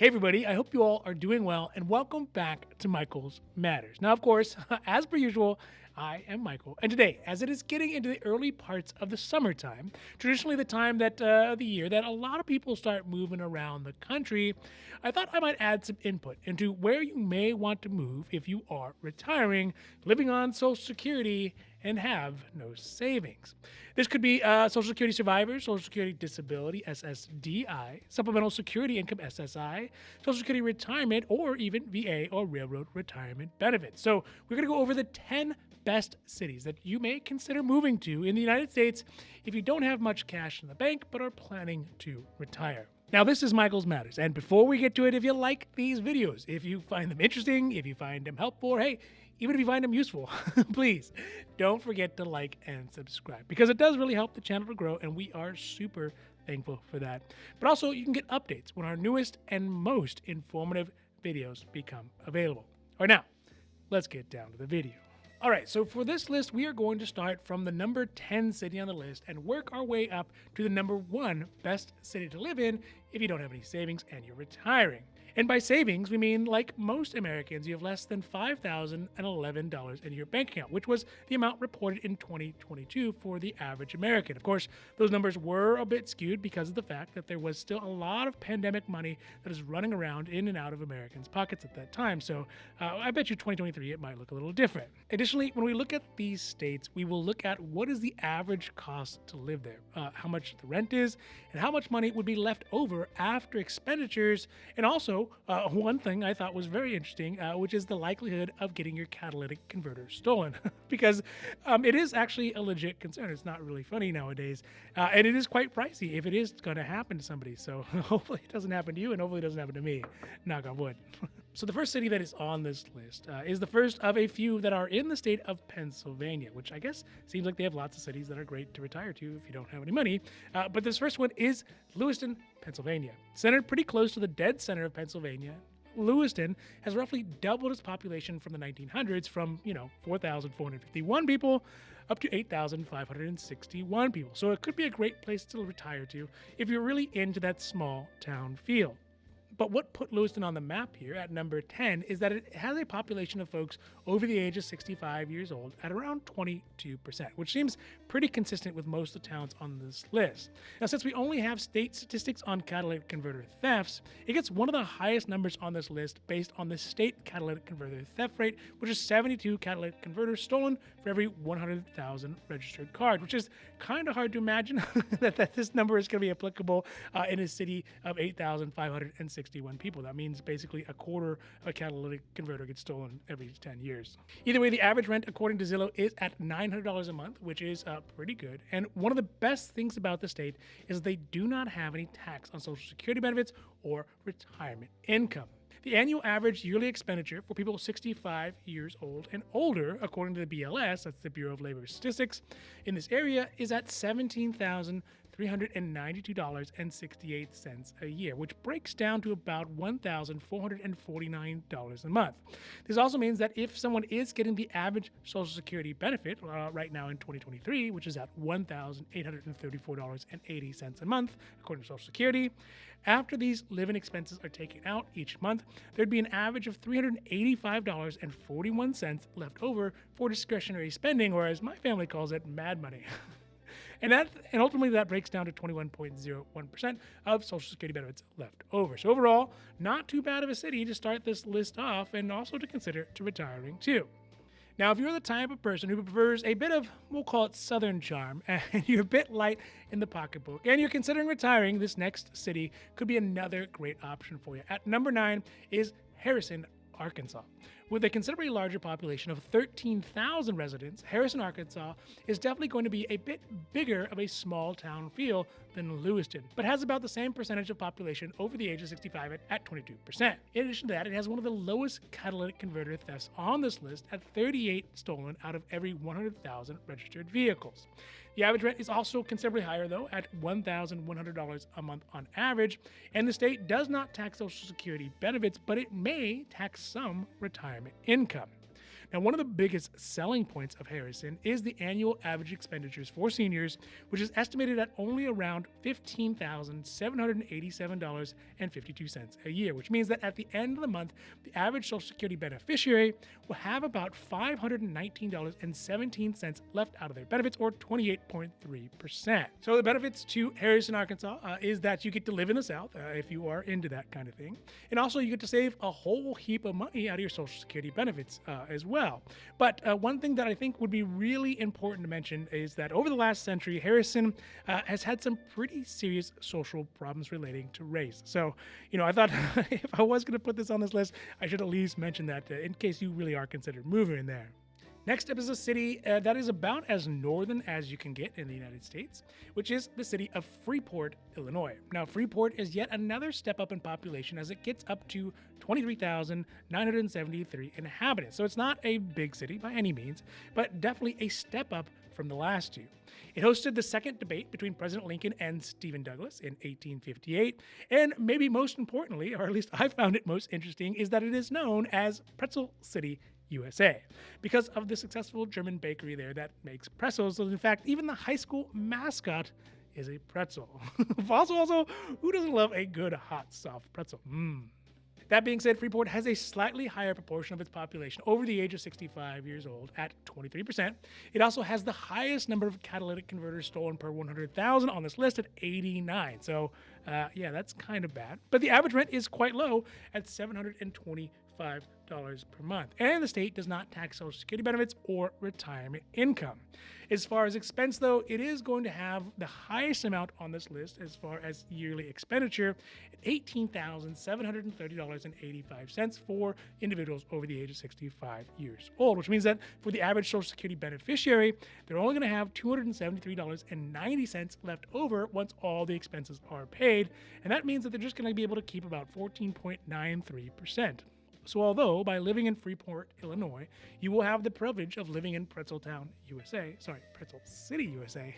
Hey everybody, I hope you all are doing well and welcome back to Michael's Matters. Now, of course, as per usual, I am Michael, and today, as it is getting into the early parts of the summertime, traditionally the time that the year that a lot of people start moving around the country, I thought I might add some input into where you may want to move if you are retiring, living on Social Security, and have no savings. This could be Social Security Survivors, Social Security Disability SSDI, Supplemental Security Income SSI, Social Security Retirement, or even VA or Railroad Retirement Benefits. So we're going to go over the 10 best cities that you may consider moving to in the United States if you don't have much cash in the bank but are planning to retire. Now, this is Michael's Matters, and before we get to it, if you like these videos, if you find them interesting, if you find them helpful, or hey, even if you find them useful, please don't forget to like and subscribe because it does really help the channel to grow, and we are super thankful for that. But also, you can get updates when our newest and most informative videos become available. All right, now, let's get down to the video. All right, so for this list, we are going to start from the number 10 city on the list and work our way up to the number 1 best city to live in if you don't have any savings and you're retiring. And by savings, we mean, like most Americans, you have less than $5,011 in your bank account, which was the amount reported in 2022 for the average American. Of course, those numbers were a bit skewed because of the fact that there was still a lot of pandemic money that is running around in and out of Americans' pockets at that time. So I bet you 2023, it might look a little different. Additionally, when we look at these states, we will look at what is the average cost to live there, how much the rent is, and how much money would be left over after expenditures, and also one thing I thought was very interesting, which is the likelihood of getting your catalytic converter stolen, because it is actually a legit concern. It's not really funny nowadays, and it is quite pricey if it is going to happen to somebody. So hopefully it doesn't happen to you, and hopefully it doesn't happen to me. Knock on wood. So the first city that is on this list is the first of a few that are in the state of Pennsylvania, which I guess seems like they have lots of cities that are great to retire to if you don't have any money. But this first one is Lewiston, Pennsylvania. Centered pretty close to the dead center of Pennsylvania, Lewiston has roughly doubled its population from the 1900s from, 4,451 people up to 8,561 people. So it could be a great place to retire to if you're really into that small town feel. But what put Lewiston on the map here at number 10 is that it has a population of folks over the age of 65 years old at around 22%, which seems pretty consistent with most of the towns on this list. Now, since we only have state statistics on catalytic converter thefts, it gets one of the highest numbers on this list based on the state catalytic converter theft rate, which is 72 catalytic converters stolen for every 100,000 registered cards, which is kind of hard to imagine that this number is going to be applicable in a city of 8,561 people. That means basically a quarter of a catalytic converter gets stolen every 10 years. Either way, the average rent, according to Zillow, is at $900 a month, which is pretty good. And one of the best things about the state is they do not have any tax on Social Security benefits or retirement income. The annual average yearly expenditure for people 65 years old and older, according to the BLS, that's the Bureau of Labor Statistics, in this area is at $17,392.68 a year, which breaks down to about $1,449 a month. This also means that if someone is getting the average Social Security benefit right now in 2023, which is at $1,834.80 a month, according to Social Security, after these living expenses are taken out each month, there'd be an average of $385.41 left over for discretionary spending, or as my family calls it, mad money. And ultimately that breaks down to 21.01% of Social Security benefits left over. So overall, not too bad of a city to start this list off and also to consider to retiring to. Now, if you're the type of person who prefers a bit of, we'll call it Southern charm, and you're a bit light in the pocketbook, and you're considering retiring, this next city could be another great option for you. At number 9 is Harrison, Arkansas. With a considerably larger population of 13,000 residents, Harrison, Arkansas is definitely going to be a bit bigger of a small town feel than Lewiston, but has about the same percentage of population over the age of 65 at 22%. In addition to that, it has one of the lowest catalytic converter thefts on this list at 38 stolen out of every 100,000 registered vehicles. The average rent is also considerably higher, though, at $1,100 a month on average, and the state does not tax Social Security benefits, but it may tax some retirement income. Now, one of the biggest selling points of Harrison is the annual average expenditures for seniors, which is estimated at only around $15,787.52 a year, which means that at the end of the month, the average Social Security beneficiary will have about $519.17 left out of their benefits, or 28.3%. So the benefits to Harrison, Arkansas, is that you get to live in the South if you are into that kind of thing. And also you get to save a whole heap of money out of your Social Security benefits as well. But one thing that I think would be really important to mention is that over the last century, Harrison has had some pretty serious social problems relating to race. So, I thought if I was going to put this on this list, I should at least mention that in case you really are considered moving in there. Next up is a city that is about as northern as you can get in the United States, which is the city of Freeport, Illinois. Now, Freeport is yet another step up in population as it gets up to 23,973 inhabitants. So it's not a big city by any means, but definitely a step up from the last two. It hosted the second debate between President Lincoln and Stephen Douglas in 1858, and maybe most importantly, or at least I found it most interesting, is that it is known as Pretzel City, USA, because of the successful German bakery there that makes pretzels. So in fact, even the high school mascot is a pretzel. also, who doesn't love a good hot soft pretzel? That being said, Freeport has a slightly higher proportion of its population over the age of 65 years old at 23%. It also has the highest number of catalytic converters stolen per 100,000 on this list at 89. So, that's kind of bad. But the average rent is quite low at $725 per month. And the state does not tax Social Security benefits or retirement income. As far as expense, though, it is going to have the highest amount on this list as far as yearly expenditure at $18,730.85 for individuals over the age of 65 years old, which means that for the average Social Security beneficiary, they're only going to have $273.90 left over once all the expenses are paid. And that means that they're just going to be able to keep about 14.93%. So although by living in Freeport, Illinois, you will have the privilege of living in Pretzel City, USA,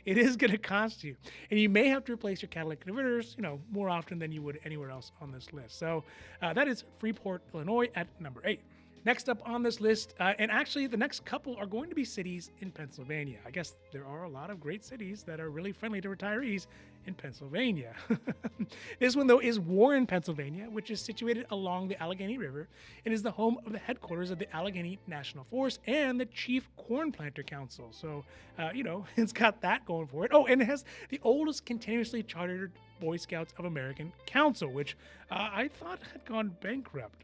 it is going to cost you. And you may have to replace your catalytic converters, more often than you would anywhere else on this list. So that is Freeport, Illinois at number 8. Next up on this list, and actually the next couple are going to be cities in Pennsylvania. I guess there are a lot of great cities that are really friendly to retirees in Pennsylvania. This one, though, is Warren, Pennsylvania, which is situated along the Allegheny River and is the home of the headquarters of the Allegheny National Forest and the Chief Corn Planter Council. So, it's got that going for it. Oh, and it has the oldest continuously chartered Boy Scouts of American Council, which I thought had gone bankrupt.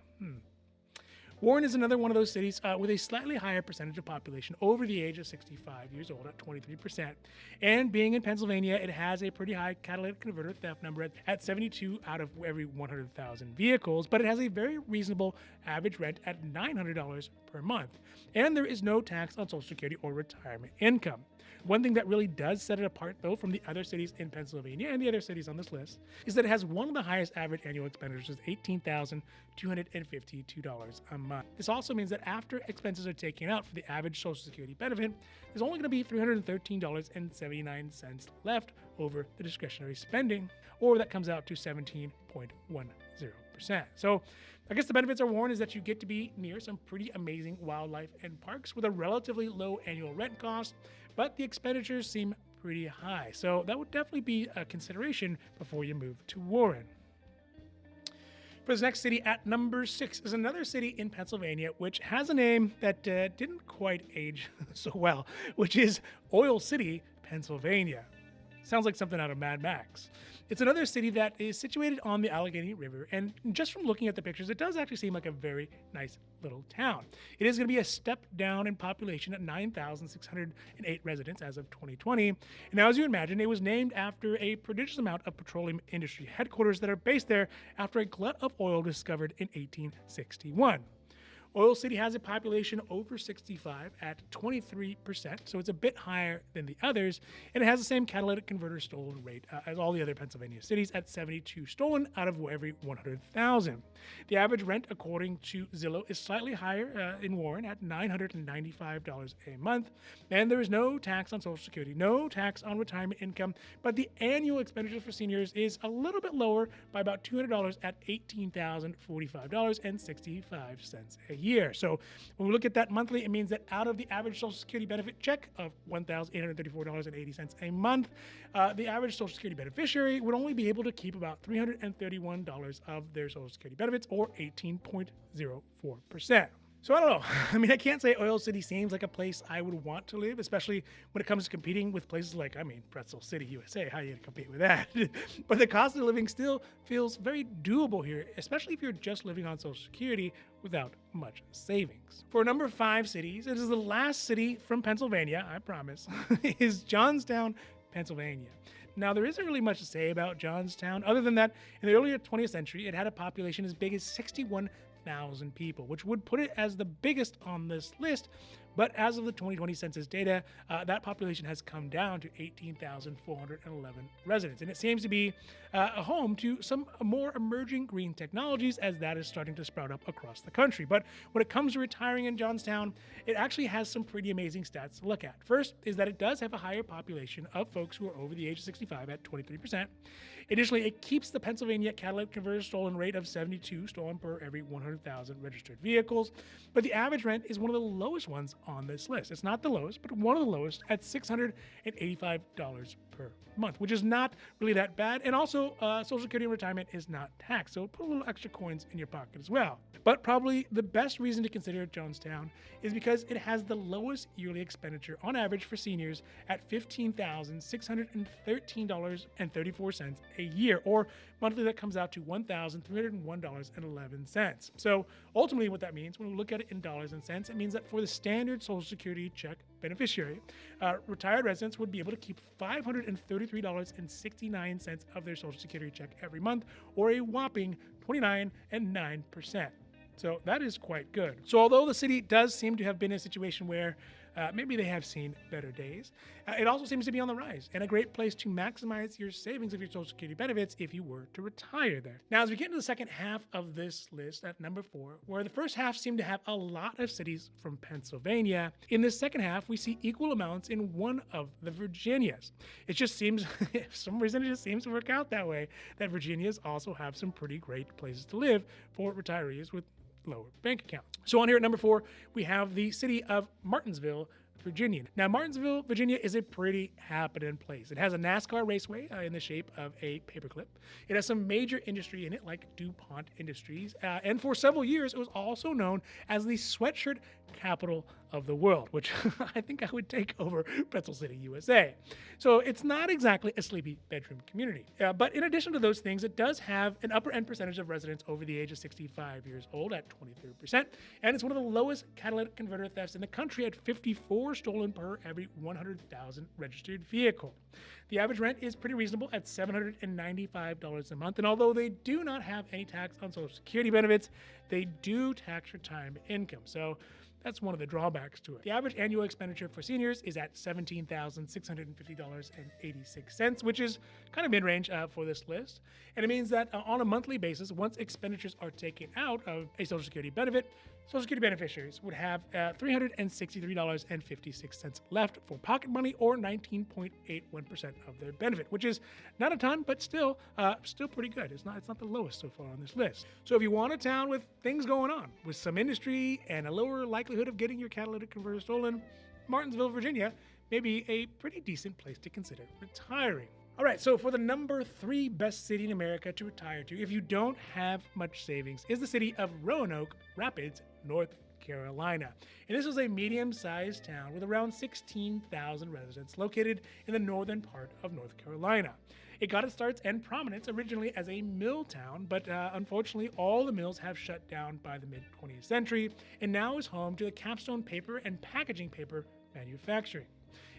Warren is another one of those cities with a slightly higher percentage of population over the age of 65 years old at 23%. And being in Pennsylvania, it has a pretty high catalytic converter theft number at 72 out of every 100,000 vehicles, but it has a very reasonable average rent at $900 per month. And there is no tax on Social Security or retirement income. One thing that really does set it apart, though, from the other cities in Pennsylvania and the other cities on this list is that it has one of the highest average annual expenditures, $18,252 a month. This also means that after expenses are taken out for the average Social Security benefit, there's only going to be $313.79 left over the discretionary spending, or that comes out to 17.10%. So I guess the benefits of Warren is that you get to be near some pretty amazing wildlife and parks with a relatively low annual rent cost, but the expenditures seem pretty high. So that would definitely be a consideration before you move to Warren. For this next city at number 6 is another city in Pennsylvania, which has a name that didn't quite age so well, which is Oil City, Pennsylvania. Sounds like something out of Mad Max. It's another city that is situated on the Allegheny River, and just from looking at the pictures, it does actually seem like a very nice little town. It is going to be a step down in population at 9,608 residents as of 2020. And now, as you imagine, it was named after a prodigious amount of petroleum industry headquarters that are based there after a glut of oil discovered in 1861. Oil City has a population over 65 at 23%, so it's a bit higher than the others, and it has the same catalytic converter stolen rate as all the other Pennsylvania cities at 72 stolen out of every 100,000. The average rent, according to Zillow, is slightly higher in Warren at $995 a month, and there is no tax on Social Security, no tax on retirement income, but the annual expenditure for seniors is a little bit lower by about $200 at $18,045.65 a year. So when we look at that monthly, it means that out of the average Social Security benefit check of $1,834.80 a month, the average Social Security beneficiary would only be able to keep about $331 of their Social Security benefits, or 18.04%. So I don't know. I mean, I can't say Oil City seems like a place I would want to live, especially when it comes to competing with places like, Pretzel City, USA. How are you going to compete with that? But the cost of living still feels very doable here, especially if you're just living on Social Security without much savings. For number 5 cities, it is the last city from Pennsylvania, I promise, is Johnstown, Pennsylvania. Now, there isn't really much to say about Johnstown, other than that in the earlier 20th century, it had a population as big as 61,000 people, which would put it as the biggest on this list. But as of the 2020 census data, that population has come down to 18,411 residents. And it seems to be a home to some more emerging green technologies, as that is starting to sprout up across the country. But when it comes to retiring in Johnstown, it actually has some pretty amazing stats to look at. First is that it does have a higher population of folks who are over the age of 65 at 23%. Additionally, it keeps the Pennsylvania catalytic converter stolen rate of 72 stolen per every 100,000 registered vehicles. But the average rent is one of the lowest ones on this list. It's not the lowest, but one of the lowest at $685 per month, which is not really that bad. And also, Social Security retirement is not taxed, so put a little extra coins in your pocket as well. But probably the best reason to consider Johnstown is because it has the lowest yearly expenditure on average for seniors at $15,613.34 a year, or monthly that comes out to $1,301.11. So ultimately what that means, when we look at it in dollars and cents, it means that for the standard Social Security check beneficiary, retired residents would be able to keep $533.69 of their Social Security check every month, or a whopping 29.9%. So that is quite good. So although the city does seem to have been in a situation where maybe they have seen better days, it also seems to be on the rise and a great place to maximize your savings of your Social Security benefits if you were to retire there. Now, as we get into the second half of this list at number 4, where the first half seemed to have a lot of cities from Pennsylvania, in this second half, we see equal amounts in one of the Virginias. It just seems, for some reason, it just seems to work out that way, that Virginias also have some pretty great places to live for retirees with lower bank accounts. So on here at number 4, we have the city of Martinsville, Virginia. Now, Martinsville, Virginia is a pretty happening place. It has a NASCAR raceway in the shape of a paperclip. It has some major industry in it, like DuPont Industries. And for several years, it was also known as the sweatshirt capital of the world, which I think I would take over Pretzel City, USA. So it's not exactly a sleepy bedroom community. But in addition to those things, it does have an upper end percentage of residents over the age of 65 years old at 23%. And it's one of the lowest catalytic converter thefts in the country at 54 stolen per every 100,000 registered vehicle. The average rent is pretty reasonable at $795 a month. And although they do not have any tax on Social Security benefits, they do tax retirement income. So that's one of the drawbacks to it. The average annual expenditure for seniors is at $17,650.86, which is kind of mid-range for this list. And it means that on a monthly basis, once expenditures are taken out of a Social Security benefit, Social Security beneficiaries would have $363.56 left for pocket money, or 19.81% of their benefit, which is not a ton, but still pretty good. It's not the lowest so far on this list. So if you want a town with things going on, with some industry and a lower likelihood of getting your catalytic converter stolen, Martinsville, Virginia may be a pretty decent place to consider retiring. All right, so for the number 3 best city in America to retire to if you don't have much savings is the city of Roanoke Rapids, North Carolina. And this is a medium-sized town with around 16,000 residents located in the northern part of North Carolina. It got its starts and prominence originally as a mill town, but unfortunately all the mills have shut down by the mid-20th century and now is home to the capstone paper and packaging paper manufacturing.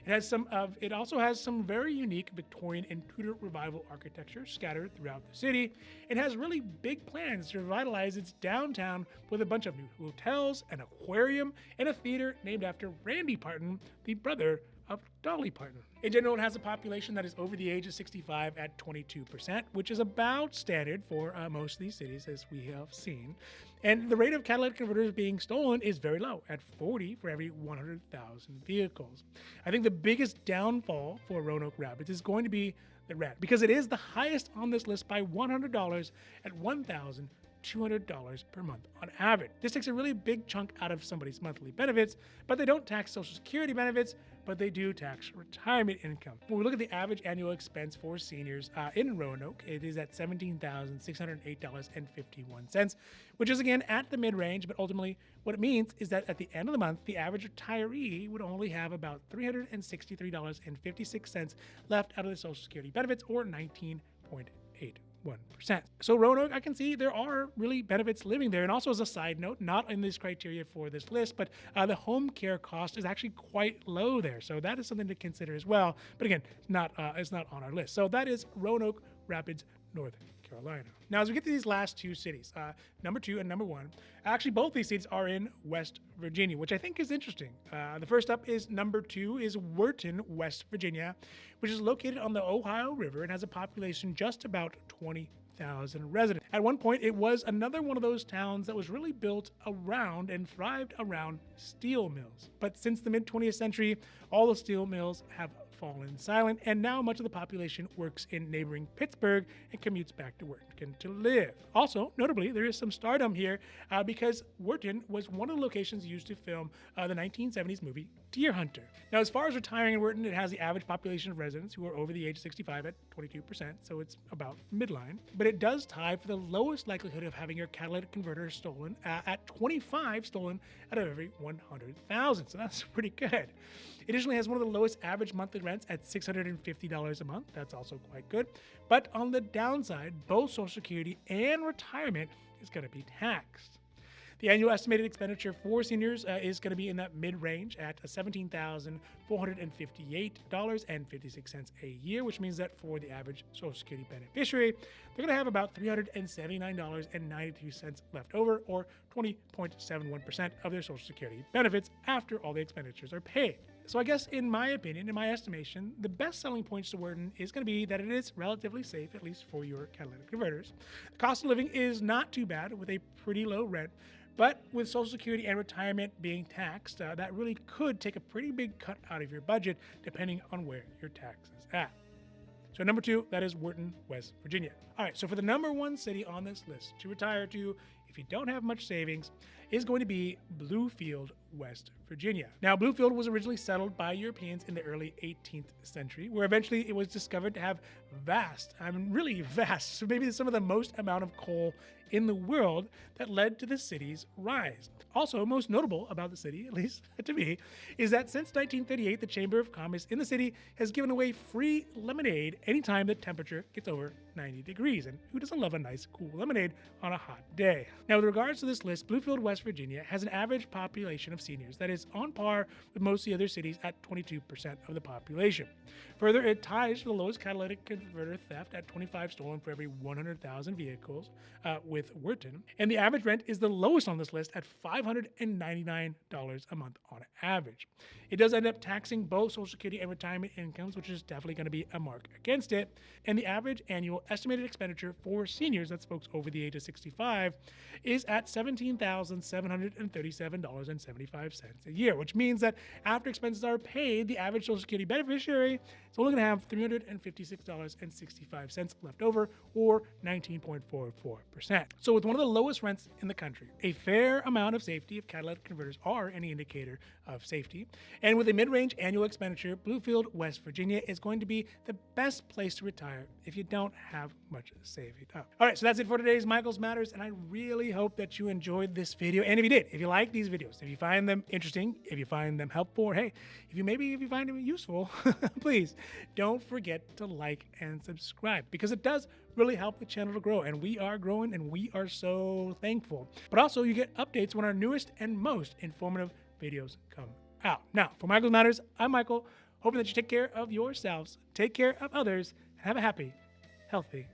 It also has some very unique Victorian and Tudor Revival architecture scattered throughout the city. It has really big plans to revitalize its downtown with a bunch of new hotels, an aquarium, and a theater named after Randy Parton, the brother of Dolly Parton. In general, it has a population that is over the age of 65 at 22%, which is about standard for most of these cities, as we have seen. And the rate of catalytic converters being stolen is very low, at 40 for every 100,000 vehicles. I think the biggest downfall for Roanoke Rapids is going to be the rent, because it is the highest on this list by $100 at $1,200 $200 per month on average. This takes a really big chunk out of somebody's monthly benefits, but they don't tax Social Security benefits, but they do tax retirement income. When we look at the average annual expense for seniors in Roanoke, it is at $17,608.51, which is again at the mid-range, but ultimately what it means is that at the end of the month, the average retiree would only have about $363.56 left out of the Social Security benefits, or 19.81%. So Roanoke, I can see there are really benefits living there. And also as a side note, not in this criteria for this list, but the home care cost is actually quite low there. So that is something to consider as well. But again, it's not on our list. So that is Roanoke Rapids, North Carolina. Now, as we get to these last two cities, number 2 and number 1, actually both these cities are in West Virginia, which I think is interesting. The first up is number 2 is Wharton, West Virginia, which is located on the Ohio River and has a population just about 20,000 residents. At one point, it was another one of those towns that was really built around and thrived around steel mills. But since the mid-20th century, all the steel mills have fallen silent, and now much of the population works in neighboring Pittsburgh and commutes back to Wharton to live. Also, notably, there is some stardom here because Wharton was one of the locations used to film the 1970s movie Deer Hunter. Now, as far as retiring in Wharton, it has the average population of residents who are over the age of 65 at 22%, so it's about midline. But it does tie for the lowest likelihood of having your catalytic converter stolen at 25 stolen out of every 100,000, so that's pretty good. It additionally has one of the lowest average monthly rents at $650 a month. That's also quite good. But on the downside, both Social Security and retirement is going to be taxed. The annual estimated expenditure for seniors is going to be in that mid-range at $17,458.56 a year, which means that for the average Social Security beneficiary, they're going to have about $379.92 left over, or 20.71% of their Social Security benefits after all the expenditures are paid. So I guess in my opinion, in my estimation, the best selling points to Wharton is going to be that it is relatively safe, at least for your catalytic converters. The cost of living is not too bad with a pretty low rent, but with Social Security and retirement being taxed, that really could take a pretty big cut out of your budget depending on where your tax is at. So number 2, that is Wharton, West Virginia. All right, so for the number 1 city on this list to retire to if you don't have much savings is going to be Bluefield, West Virginia. Now, Bluefield was originally settled by Europeans in the early 18th century, where eventually it was discovered to have really vast, so maybe some of the most amount of coal in the world that led to the city's rise. Also, most notable about the city, at least to me, is that since 1938, the Chamber of Commerce in the city has given away free lemonade anytime the temperature gets over 90 degrees. And who doesn't love a nice, cool lemonade on a hot day? Now, with regards to this list, Bluefield, West Virginia has an average population of seniors that is on par with most of the other cities at 22% of the population. Further, it ties to the lowest catalytic converter theft at 25 stolen for every 100,000 vehicles with Wharton. And the average rent is the lowest on this list at $599 a month on average. It does end up taxing both Social Security and retirement incomes, which is definitely going to be a mark against it. And the average annual estimated expenditure for seniors, that's folks over the age of 65, is at $17,737.75 a year, which means that after expenses are paid, the average Social Security beneficiary is only going to have $356.65 left over, or 19.44%. So with one of the lowest rents in the country, a fair amount of safety if catalytic converters are any indicator of safety, and with a mid-range annual expenditure, Bluefield, West Virginia is going to be the best place to retire if you don't have much saved up. All right, so that's it for today's Michael's Matters, and I really hope that you enjoyed this video. And if you did, if you like these videos, if you find them interesting, if you find them helpful, or hey, if you find them useful, please don't forget to like and subscribe, because it does really help the channel to grow, and we are growing, and we are so thankful. But also, you get updates when our newest and most informative videos come out. Now, for Michael's Matters, I'm Michael, hoping that you take care of yourselves, take care of others, and have a happy, healthy